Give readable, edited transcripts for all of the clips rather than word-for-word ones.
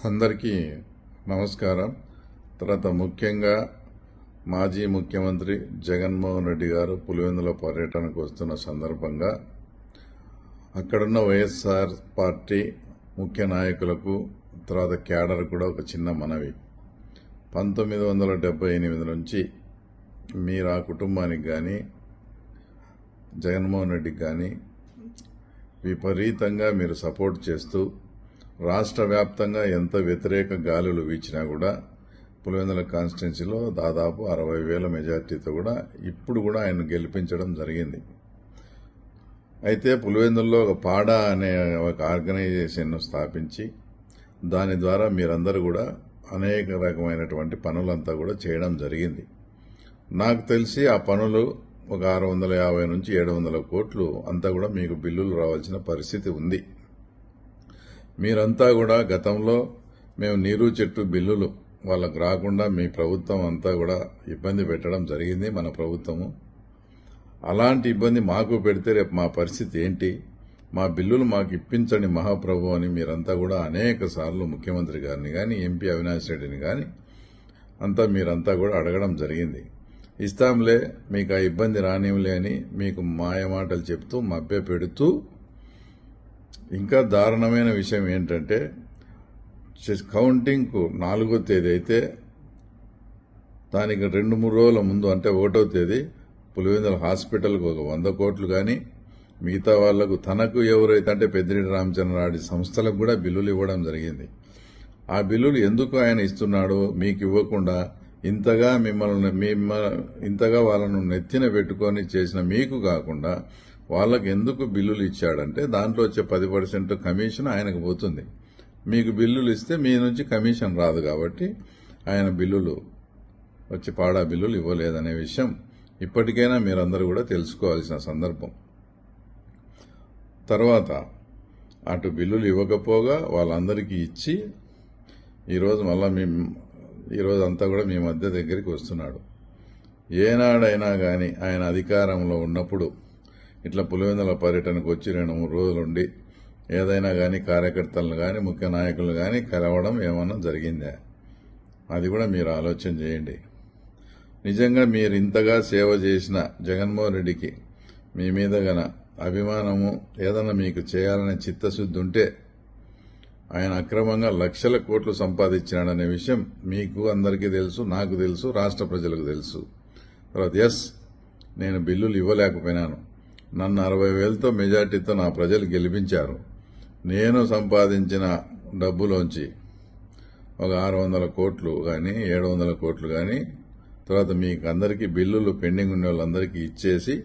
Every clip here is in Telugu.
అందరికీ నమస్కారం. తర్వాత ముఖ్యంగా మాజీ ముఖ్యమంత్రి జగన్మోహన్ రెడ్డి గారు పులివెందుల పర్యటనకు వస్తున్న సందర్భంగా అక్కడున్న వైఎస్ఆర్ పార్టీ ముఖ్య నాయకులకు తర్వాత క్యాడర్ కూడా ఒక చిన్న మనవి. 1978 నుంచి మీరు ఆ కుటుంబానికి కానీ జగన్మోహన్ రెడ్డికి కానీ విపరీతంగా మీరు సపోర్ట్ చేస్తూ రాష్ట్ర వ్యాప్తంగా ఎంత వ్యతిరేక గాలులు వీచినా కూడా పులివెందుల కాన్స్టిట్యున్సీలో దాదాపు 60,000 మెజార్టీతో కూడా ఇప్పుడు కూడా ఆయన గెలిపించడం జరిగింది. అయితే పులివెందుల్లో ఒక పాడా అనే ఒక ఆర్గనైజేషన్ స్థాపించి దాని ద్వారా మీరందరూ కూడా అనేక రకమైనటువంటి పనులంతా కూడా చేయడం జరిగింది. నాకు తెలిసి ఆ పనులు ఒక 650 నుంచి 700 కోట్లు అంతా కూడా మీకు బిల్లులు రావాల్సిన పరిస్థితి ఉంది. మీరంతా కూడా గతంలో మేము నీరు చెట్టు బిల్లులు వాళ్ళకు రాకుండా మీ ప్రభుత్వం అంతా కూడా ఇబ్బంది పెట్టడం జరిగింది. మన ప్రభుత్వము అలాంటి ఇబ్బంది మాకు పెడితే రేపు మా పరిస్థితి ఏంటి, మా బిల్లులు మాకు ఇప్పించండి మహాప్రభు అని మీరంతా కూడా అనేక సార్లు ముఖ్యమంత్రి గారిని కానీ ఎంపీ అవినాష్ రెడ్డిని కానీ మీరంతా కూడా అడగడం జరిగింది. ఇస్తాంలే, మీకు ఆ ఇబ్బంది రానివ్వలే అని మీకు మాయమాటలు చెప్తూ మభ్య పెడుతూ, ఇంకా దారుణమైన విషయం ఏంటంటే కౌంటింగ్కు 4వ తేదీ అయితే దానికి 2-3 రోజుల ముందు అంటే 1వ తేదీ పులివెందుల హాస్పిటల్కు ఒక 100 కోట్లు కానీ మిగతా వాళ్లకు తనకు ఎవరైతే అంటే పెద్దిరెడ్డి రామచంద్రారెడ్డి సంస్థలకు కూడా బిల్లులు ఇవ్వడం జరిగింది. ఆ బిల్లులు ఎందుకు ఆయన ఇస్తున్నాడో మీకు ఇవ్వకుండా ఇంతగా వాళ్ళను నెత్తిన పెట్టుకొని చేసిన మీకు కాకుండా వాళ్ళకు ఎందుకు బిల్లులు ఇచ్చాడంటే దాంట్లో వచ్చే 10% కమిషన్ ఆయనకు పోతుంది. మీకు బిల్లులు ఇస్తే మీ నుంచి కమిషన్ రాదు కాబట్టి ఆయన బిల్లులు వచ్చి పాడా బిల్లులు ఇవ్వలేదనే విషయం ఇప్పటికైనా మీరందరూ కూడా తెలుసుకోవాల్సిన సందర్భం. తర్వాత అటు బిల్లులు ఇవ్వకపోగా వాళ్ళందరికీ ఇచ్చి ఈరోజు మళ్ళా ఈరోజు అంతా కూడా మీ మధ్య దగ్గరికి వస్తున్నాడు. ఏనాడైనా గాని ఆయన అధికారంలో ఉన్నప్పుడు ఇట్లా పులివెందుల పర్యటనకు వచ్చి 2-3 రోజులుండి ఏదైనా గాని కార్యకర్తలను గాని ముఖ్య నాయకులు గాని కలవడం ఏమన్నా జరిగిందా? అది కూడా మీరు ఆలోచన చేయండి. నిజంగా మీరు ఇంతగా సేవ చేసిన జగన్మోహన్ రెడ్డికి మీ మీద గన అభిమానము ఏదన్నా మీకు చేయాలనే చిత్తశుద్ధి ఉంటే ఆయన అక్రమంగా లక్షల కోట్లు సంపాదించినాడనే విషయం మీకు అందరికీ తెలుసు, నాకు తెలుసు, రాష్ట్ర ప్రజలకు తెలుసు. తర్వాత నేను బిల్లులు ఇవ్వలేకపోయినాను, నన్ను 60,000తో మెజార్టీతో నా ప్రజలు గెలిపించారు. నేను సంపాదించిన డబ్బులోంచి ఒక 600 కోట్లు కానీ 700 కోట్లు కానీ తర్వాత మీకు అందరికీ బిల్లులు పెండింగ్ ఉన్న వాళ్ళందరికీ ఇచ్చేసి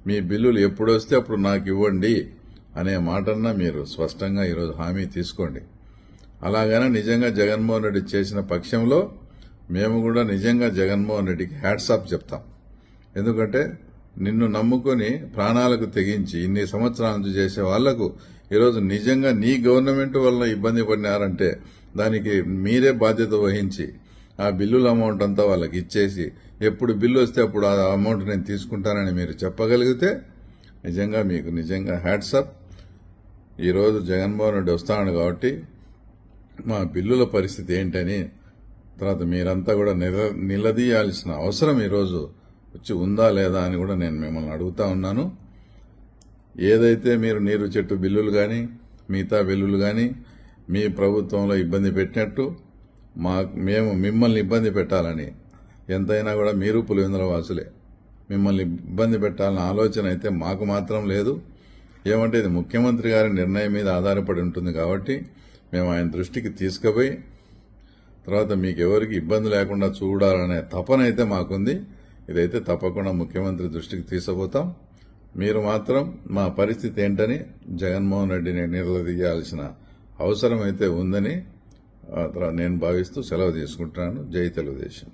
మీ బిల్లులు ఎప్పుడు వస్తే అప్పుడు నాకు ఇవ్వండి అనే మాటన్నా మీరు స్పష్టంగా ఈరోజు హామీ తీసుకోండి. అలాగైనా నిజంగా జగన్మోహన్ రెడ్డి చేసిన పక్షంలో మేము కూడా నిజంగా జగన్మోహన్ రెడ్డికి హ్యాట్స్ ఆఫ్ చెప్తాం. ఎందుకంటే నిన్ను నమ్ముకొని ప్రాణాలకు తెగించి ఇన్ని సంవత్సరాల నుంచి చేసే వాళ్లకు ఈరోజు నిజంగా నీ గవర్నమెంట్ వల్ల ఇబ్బంది పడినారంటే దానికి మీరే బాధ్యత వహించి ఆ బిల్లుల అమౌంట్ అంతా వాళ్ళకి ఇచ్చేసి ఎప్పుడు బిల్లు వస్తే అప్పుడు ఆ అమౌంట్ నేను తీసుకుంటానని మీరు చెప్పగలిగితే నిజంగా మీకు నిజంగా హ్యాట్స్ ఆఫ్. ఈరోజు జగన్మోహన్ రెడ్డి వస్తాడు కాబట్టి మా బిల్లుల పరిస్థితి ఏంటని తర్వాత మీరంతా కూడా నిలదీయాల్సిన అవసరం ఈరోజు వచ్చి ఉందా లేదా అని కూడా నేను మిమ్మల్ని అడుగుతా ఉన్నాను. ఏదైతే మీరు నీరు చెట్టు బిల్లులు కానీ మిగతా బిల్లులు కానీ మీ ప్రభుత్వంలో ఇబ్బంది పెట్టినట్టు మేము మిమ్మల్ని ఇబ్బంది పెట్టాలని ఎంతైనా కూడా మీరు పులివెందుల వాసులే, మిమ్మల్ని ఇబ్బంది పెట్టాలన్న ఆలోచన అయితే మాకు మాత్రం లేదు. ఏమంటే ఇది ముఖ్యమంత్రి గారి నిర్ణయం మీద ఆధారపడి ఉంటుంది కాబట్టి మేము ఆయన దృష్టికి తీసుకుపోయి తర్వాత మీకెవరికి ఇబ్బంది లేకుండా చూడాలనే తపన అయితే మాకుంది. ఇదైతే తప్పకుండా ముఖ్యమంత్రి దృష్టికి తీసుకుపోతాం. మీరు మాత్రం మా పరిస్థితి ఏంటని జగన్మోహన్ రెడ్డిని నిలదీయాల్సిన అవసరం అయితే ఉందని నేను భావిస్తూ సెలవు తీసుకుంటున్నాను. జై తెలుగుదేశం.